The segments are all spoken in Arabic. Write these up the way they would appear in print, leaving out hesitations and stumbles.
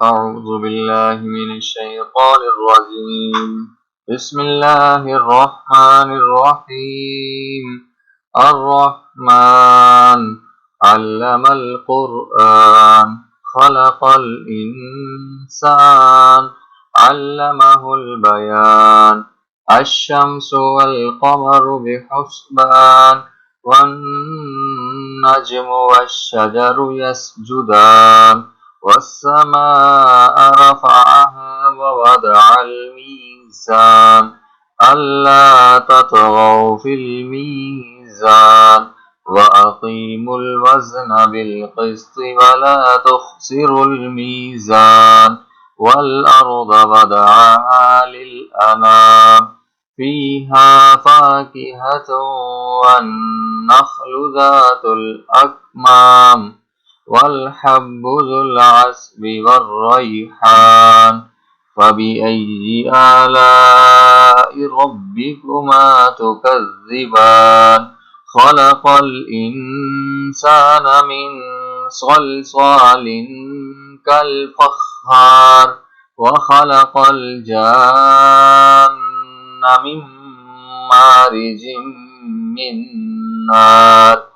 أعوذ بالله من الشيطان الرجيم. بسم الله الرحمن الرحيم. الرحمن علم القرآن خلق الإنسان علمه البيان. الشمس والقمر بحسبان والنجم والشجر يسجدان والسماء رفعها ووضع الميزان ألا تطغوا في الميزان وأقيموا الوزن بالقسط ولا تخسروا الميزان والأرض وضعها للأنام فيها فاكهة والنخل ذات الأكمام والحب ذو العصف والريحان فبأي آلاء ربكما تكذبان خلق الإنسان من صلصال كالفخار وخلق الجان من مارج من نار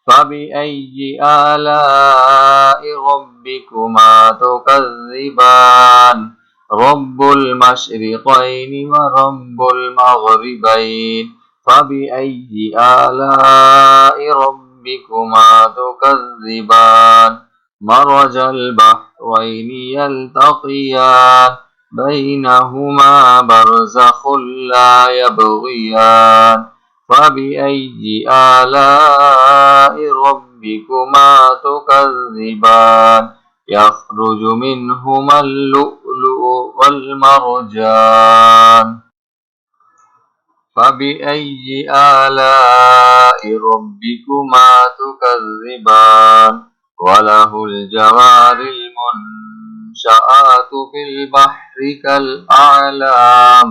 فبأي آلاء ربكما تكذبان رب المشرقين ورب المغربين فبأي آلاء ربكما تكذبان مرج البحرين يلتقيان بينهما برزخ لا يبغيان فبأي آلاء ربكما تكذبان يخرج منهما اللؤلؤ والمرجان فبأي آلاء ربكما تكذبان وله الجوار المنشآت في البحر كالأعلام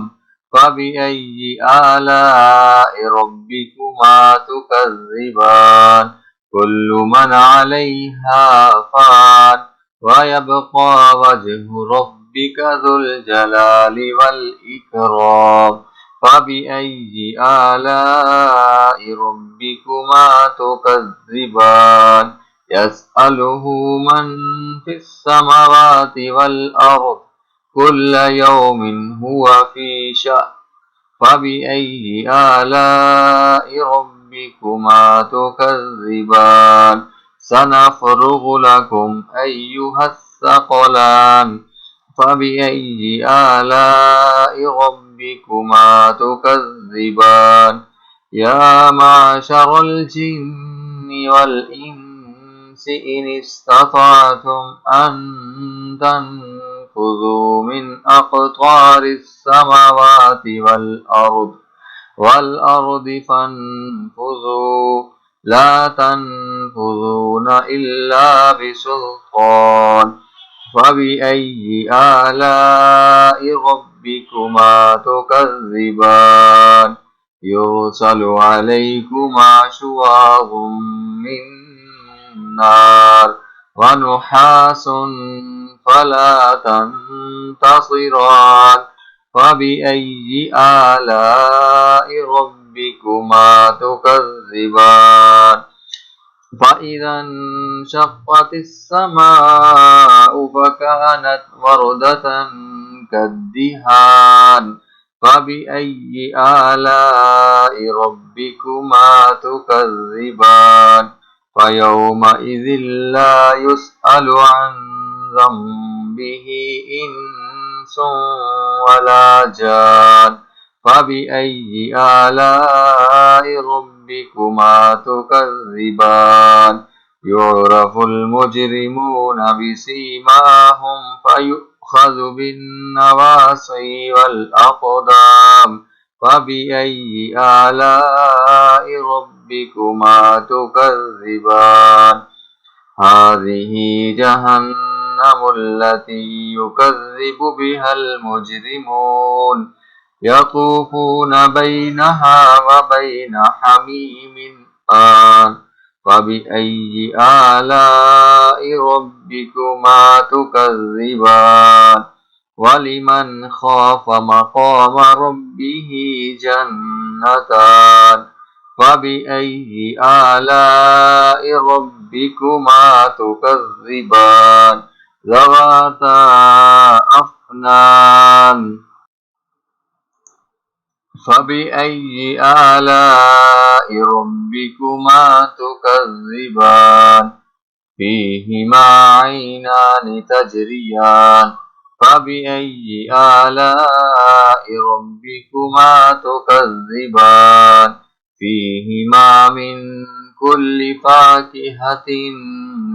فبأي آلاء ربكما تكذبان كل من عليها فان ويبقى وجه ربك ذو الجلال والإكرام فبأي آلاء ربكما تكذبان يسأله من في السماوات والأرض كل يوم هو في شأن فبأي آلاء ربكما تكذبان سنفرغ لكم أيها الثقلان فبأي آلاء ربكما تكذبان يا معشر الجن والإنس إن استطعتم أن تنفذوا من أقطار السماوات والأرض فانفذوا لا تنفذون إلا بسلطان فبأي آلاء ربكما تكذبان يرسل عليكما شواظ من نار ونحاس فلا تنتصران فبأي آلاء ربكما تكذبان فإذا انشقت السماء فكانت وردة كالدهان فبأي آلاء ربكما تكذبان فيومئذ لا يسأل عن ذنبه إنس ولا جان فبأي آلاء ربكما تكذبان يعرف المجرمون بسيماهم فيؤخذ بالنواصي والأقدام فبأي آلاء ربكما تكذبان هذه جهنم التي يكذب بها المجرمون يطوفون بينها وبين حميم آن فبأي آلاء ربكما تكذبان ولمن خاف مقام ربه جنتان فبأي آلاء ربكما تكذبان ذواتا أفنان فبأي آلاء ربكما تكذبان فيهما عينان تجريان فبأي آلاء ربكما تكذبان فيهما من كل فاكهة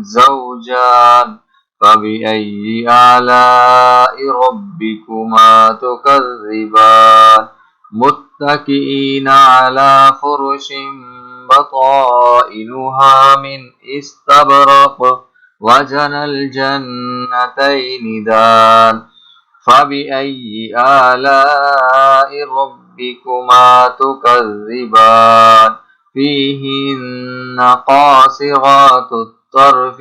زوجان فبأي آلاء ربكما تكذبان متكئين على فرش بطائنها من استبرق وجنى الجنتين دان فبأي آلاء ربكما تكذبان فيهن قاصرات الطرف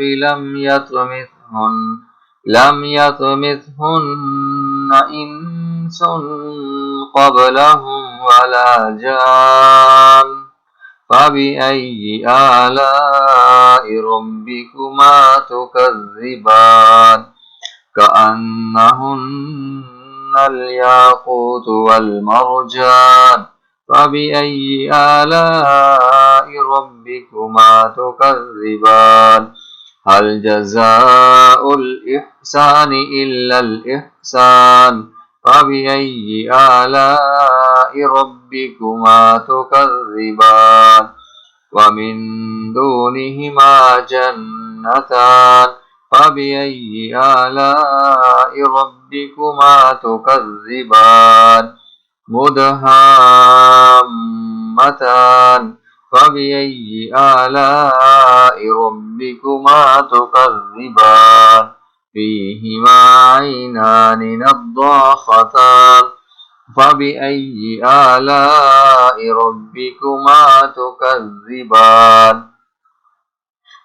لم يطمثهن إنس قبلهم ولا جان فبأي آلاء ربكما تكذبان كأنهن الياقوت والمرجان فبأي آلاء ربكما تكذبان هل جزاء الإحسان إلا الإحسان فبأي آلاء ربكما تكذبان ومن دونهما جنتان فبأي آلاء ربكما تكذبان مدهامتان فبأي آلاء ربكما تكذبان فيهما عينان نضاختان فبأي آلاء ربكما تكذبان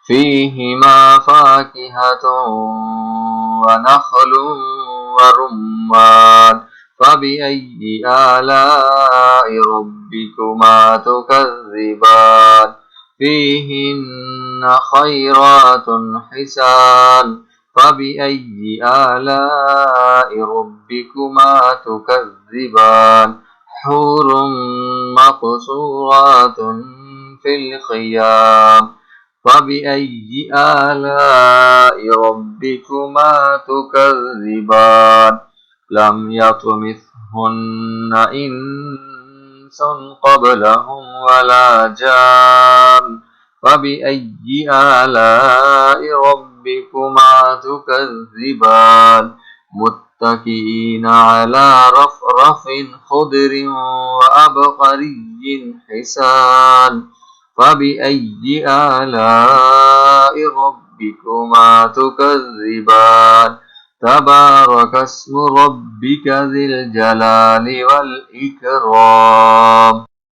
فيهما فاكهة ونخل ورمان فبأي آلاء ربكما تكذبان فيهن خيرات حسان فبأي آلاء ربكما تكذبان حور مقصورات في الخيام فبأي آلاء ربكما تكذبان لم يطمثهن إنس قبلهم ولا جان فبأي آلاء ربكما تكذبان متكئين على رفرف خضر وعبقري حسان فبأي آلاء ربكما تكذبان تبارك اسم ربك ذي الجلال والإكرام